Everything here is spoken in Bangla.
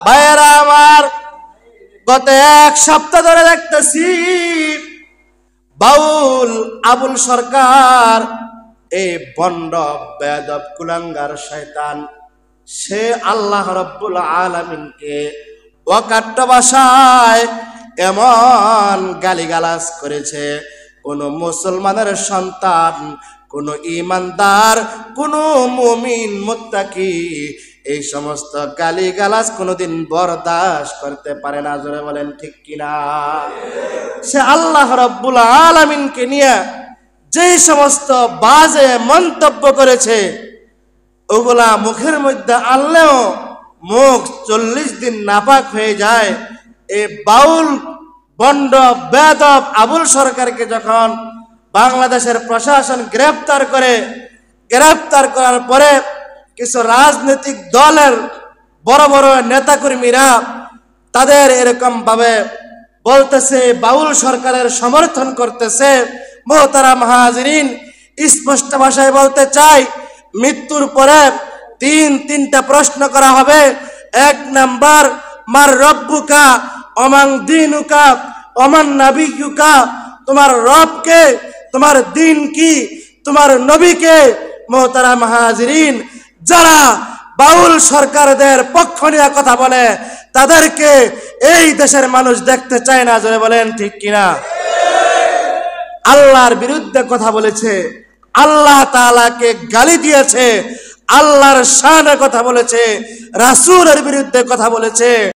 ভাইয়েরা আমার, গত এক সপ্তাহ ধরে দেখতেছি বাউল আবুল সরকার, এই বন্ড বেয়াদব কুলাঙ্গার শয়তান, সে আল্লাহ রাব্বুল আলামিনকে অকাট্য ভাষায় এমন গালিগালাজ করেছে, কোন মুসলমানের সন্তান, কোন ঈমানদার, কোন মুমিন মুত্তাকি এই সমস্ত গালিগালাজ কোনোদিন বরদাস্ত করতে পারে না। জোরে বলেন ঠিক কিনা? সে আল্লাহ রাব্বুল আলামিনকে নিয়ে যে সমস্ত বাজে মন্তব্য করেছে, ওগুলা মুখের মধ্যে আনলেও মুখ 40 দিন নাপাক হয়ে যায়। এই বাউল বন্ড বেয়াদব আবুল সরকারকে যখন বাংলাদেশের প্রশাসন গ্রেফতার করার পরে কিছু রাজনৈতিক দলের বড় বড় নেতাকর্মীরা তাদের এরকম ভাবে বলতেছে, বাউল সরকারের সমর্থন করতেছে। মোহতারাম হাজিরিন, স্পষ্ট ভাষায় বলতে চাই, মৃত্যুর পরে তিনটা প্রশ্ন করা হবে। 1 নাম্বার, মার রব্বুকা অমান দিনুকা অমান নাবিয়ুকা, তোমার রবকে, তোমার দিন কি, তোমার নবীকে। মোহতারাম হাজিরিন, যারা বাউল সরকারদের পক্ষ নিয়ে কথা বলে তাদেরকে এই দেশের মানুষ দেখতে চায় না। জোরে বলেন ঠিক কিনা? আল্লাহর বিরুদ্ধে কথা বলেছে, আল্লাহ তাআলাকে গালি দিয়েছে, আল্লাহর শানে কথা বলেছে, রাসূলের বিরুদ্ধে কথা বলেছে।